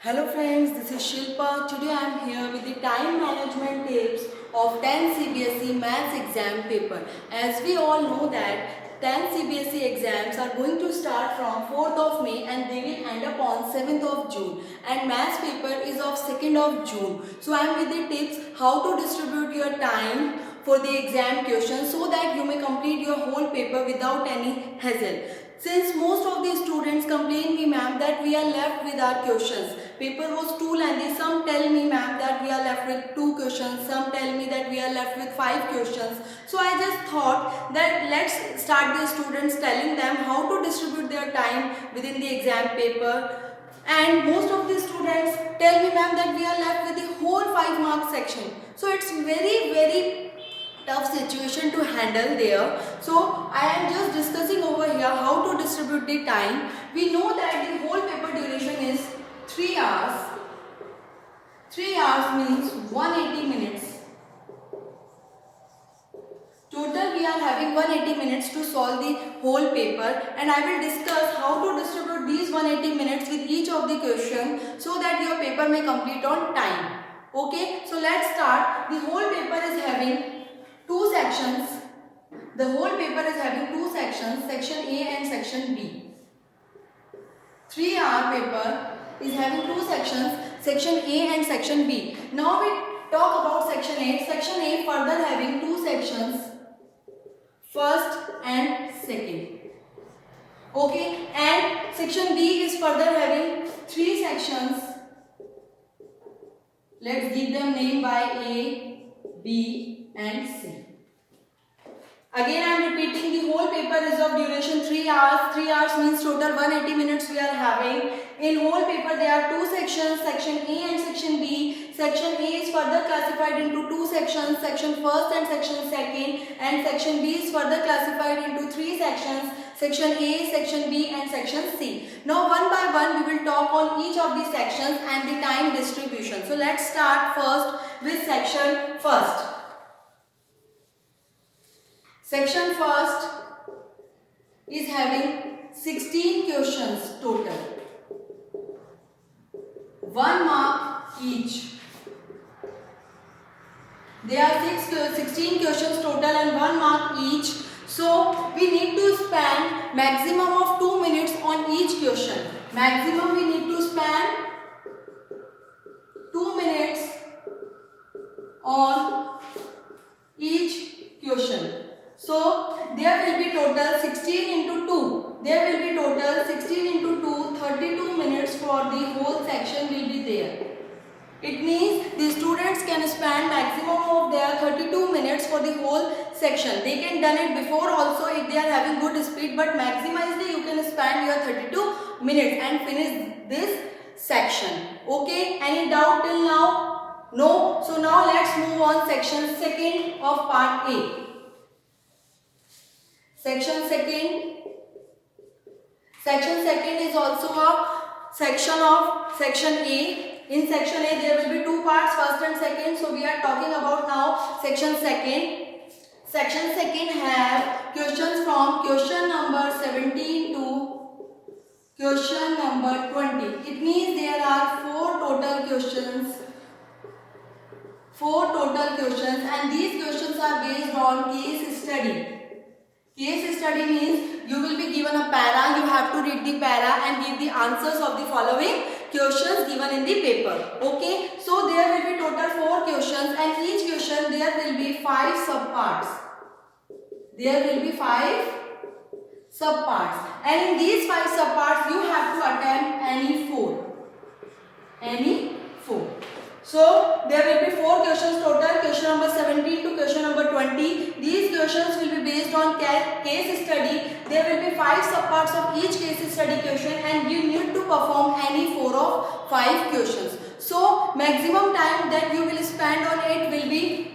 Hello friends, this is Shilpa. Today I am here with the time management tips of 10 CBSE Maths exam paper. As we all know that 10 CBSE exams are going to start from 4th of May and they will end up on 7th of June. And Maths paper is of 2nd of June. So I am with the tips how to distribute your time for the exam questions so that you may complete your whole paper without any hassle. Since most of the students complain me ma'am that we are left with our questions. Paper was too lengthy. Some tell me ma'am that we are left with 2 questions. Some tell me that we are left with 5 questions. So I just thought that let's start the students telling them how to distribute their time within the exam paper. And most of the students tell me ma'am that we are left with the whole 5 mark section. So it's very tough situation to handle there. So I am just discussing over here how to distribute the time. We know that the whole paper duration is 3 hours. 3 hours means 180 minutes. Total we are having 180 minutes to solve the whole paper, and I will discuss how to distribute these 180 minutes with each of the question so that your paper may complete on time. Okay, so let's start. The whole paper is having two sections. The whole paper is having two sections, section A and section B. 3-hour paper is having two sections, section A and section B. Now we talk about section A. Section A further having two sections, first and second. Okay, and section B is further having three sections. Let's give them name by A, B and C. Again I am repeating, the whole paper is of duration 3 hours. 3 hours means total 180 minutes we are having. In whole paper there are two sections, section A and section B. Section A is further classified into two sections, section first and section second, and section B is further classified into three sections, section A, section B and section C. Now one by one we will talk on each of these sections and the time distribution. So let's start first with section first. Section first is having 16 questions total. 1 mark each. There are 16 questions total and 1 mark each. So we need to spend maximum of 2 minutes on each question. Maximum we need to spend 2 minutes on each question. So there will be total 16 into 2. There will be total 16 into 2, 32 minutes for the whole section will be there. It means the students can spend maximum of their 32 minutes for the whole section. They can done it before also if they are having good speed, but maximizely you can spend your 32 minutes and finish this section. Okay, any doubt till now? No? So now let's move on section second of part A. Section second is also a section of section A. In section A there will be two parts, first and second. So we are talking about now section second. Section second have questions from question number 17 to question number 20. It means there are four total questions and these questions are based on case study. Case study means you will be given a para, you have to read the para and give the answers of the following questions given in the paper. Okay, so there will be total 4 questions and each question there will be 5 subparts. There will be 5 subparts and in these 5 subparts you have to attempt any 4. So there will be 4 questions total, question number 17 to question number 20. These questions will be based on case study. There will be 5 subparts of each case study question and you need to perform any 4 of 5 questions. So maximum time that you will spend on it will be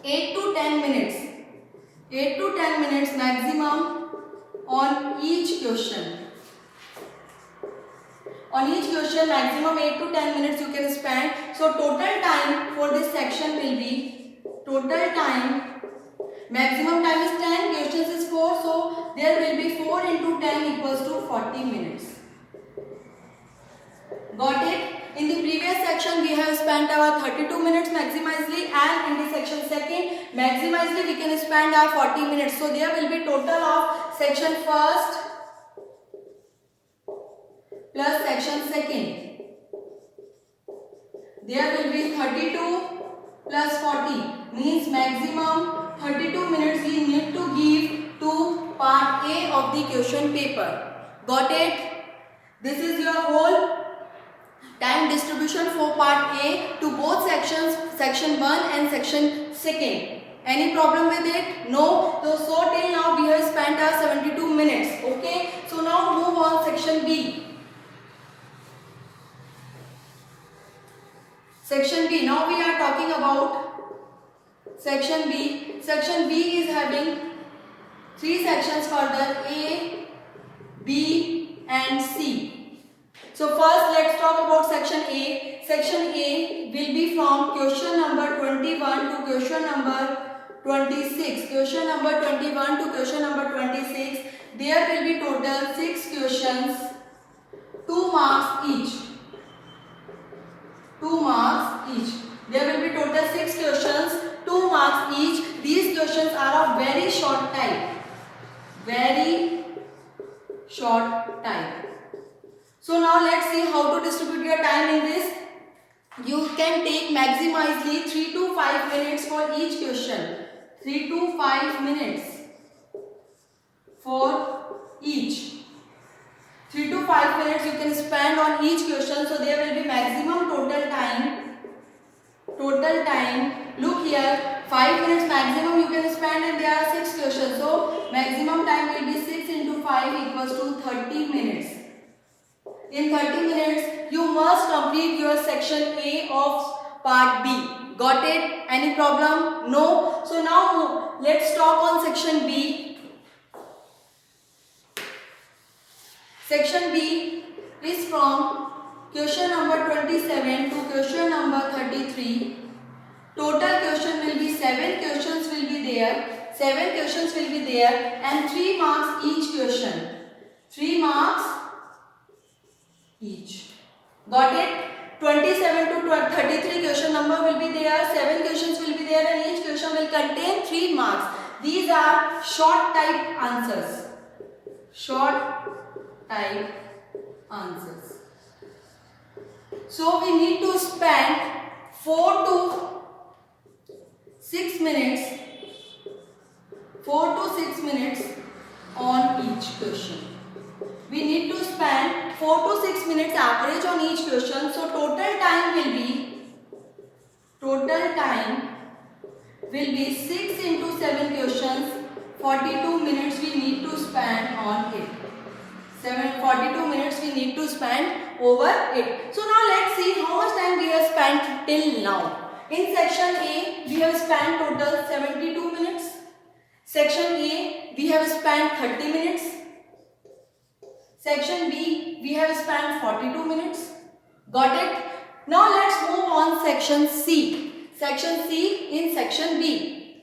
8 to 10 minutes. 8 to 10 minutes maximum on each question. On each question maximum 8 to 10 minutes you can spend. So total time for this section will be, total time, maximum time is 10, questions is 4. So there will be 4 into 10 equals to 40 minutes. Got it? In the previous section we have spent our 32 minutes maximizely, and in the section second maximizely we can spend our 40 minutes. So there will be total of section first plus section second. There will be 32 plus 40 means maximum 32 minutes we need to give to part A of the question paper. Got it? This is your whole time distribution for part A to both sections, section 1 and section 2. Any problem with it? No. So till now we have spent our 72 minutes. Okay. So now move on section B. Section B. Now we are talking about section B. Section B is having 3 sections further, A, B and C. So first let's talk about section A. Section A will be from question number 21 to question number 26. Question number 21 to question number 26. There will be total 6 questions, 2 marks each. 2 marks each. There will be total 6 questions, 2 marks each. These questions are of very short type. Very short type. So now let's see how to distribute your time in this. You can take maximizely 3 to 5 minutes for each question. 3 to 5 minutes for each. 3 to 5 minutes you can spend on each question. So there will be maximum total time. Total time. Look here. 5 minutes maximum you can spend and there are 6 questions. So maximum time will be 6 into 5 equals to 30 minutes. In 30 minutes you must complete your section A of part B. Got it? Any problem? No. So now let's talk on section B. Section B is from question number 27 to question number 33. Total question will be 7 questions will be there. 7 questions will be there and 3 marks each question. 3 marks each. Got it? 27 to 33 question number will be there. 7 questions will be there and each question will contain 3 marks. These are short type answers. Short type answers. So we need to spend 4 to 6 minutes. 4 to 6 minutes on each question. We need to spend 4 to 6 minutes average on each question. So total time will be 6 into 7 questions. 42 minutes we need to spend on it. 42 minutes we need to spend over it. So now let's see how much time we have spent till now. In section A we have spent total 72 minutes. Section A we have spent 30 minutes. Section B we have spent 42 minutes. Got it? Now let's move on section C. Section C in section B.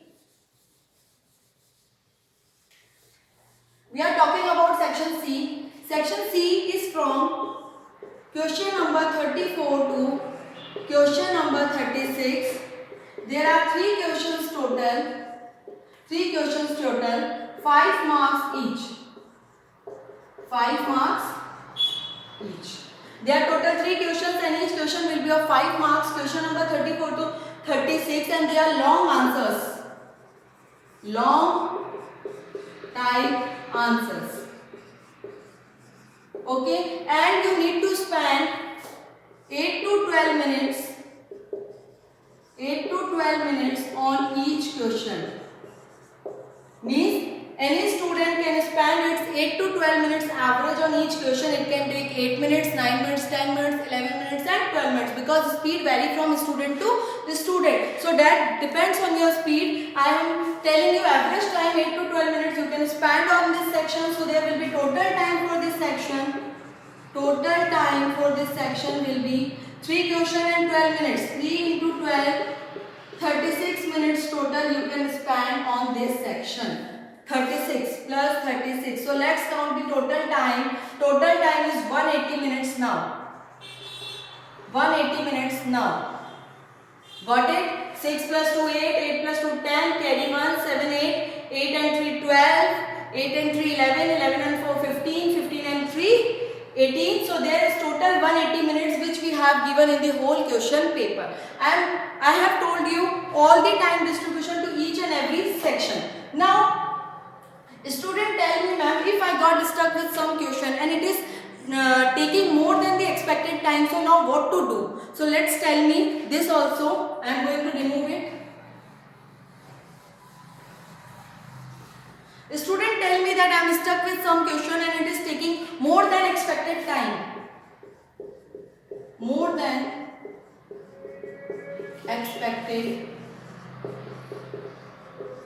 We are talking about section C. Section C is from question number 34 to question number 36. There are 3 questions total. 3 questions total. 5 marks each. 5 marks each. There are total 3 questions and each question will be of 5 marks. Question number 34 to 36 and they are long answers. Long type answers. Okay, and you need to spend 8 to 12 minutes. 8 to 12 minutes on each question. Means any student can spend its 8 to 12 minutes average on each question. It can take 8 minutes, 9 minutes, 10 minutes, 11 minutes and 12 minutes because speed vary from student to the student. So that depends on your speed. I am telling you average time 8 to 12 minutes you can spend on this section. So there will be total time for this section. Total time for this section will be 3 questions and 12 minutes. 3 into 12, 36 minutes total you can spend on this section. 36 plus 36. So let's count the total time. Total time is 180 minutes now. 180 minutes now. Got it? 6 plus 2 8, 8 plus 2 10, carry 1 7 8, 8 and 3 12, 8 and 3 11, 11 and 4 15, 15 and 3 18. So there is total 180 minutes which we have given in the whole question paper. And I have told you all the time distribution to each and every section. Now student tell me, ma'am, if I got stuck with some question and it is taking more than the expected time, so now what to do? So let's tell me this also. I am going to remove it. The student tell me that I am stuck with some question and it is taking more than expected time. More than expected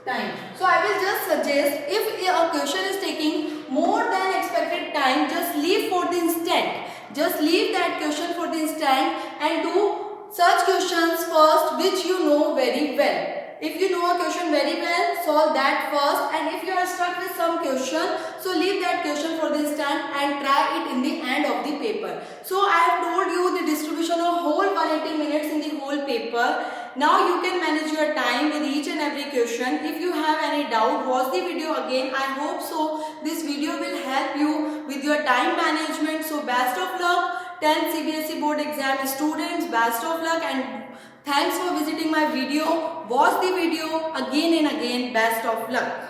time. So I will just suggest, if a question is taking more than expected time, just leave for the instant. Just leave that question for the instant and do such questions first which you know very well. If you know a question very well, solve that first, and if you are stuck with some question, so leave that question for the instant and try it in the end of the paper. So I have told you the distribution of whole 180 minutes in the whole paper. Now you can manage your time with each and every question. If you have any doubt, watch the video again. I hope so this video will help you with your time management. So best of luck 10th CBSE board exam students, best of luck, and thanks for visiting my video. Watch the video again and again. Best of luck.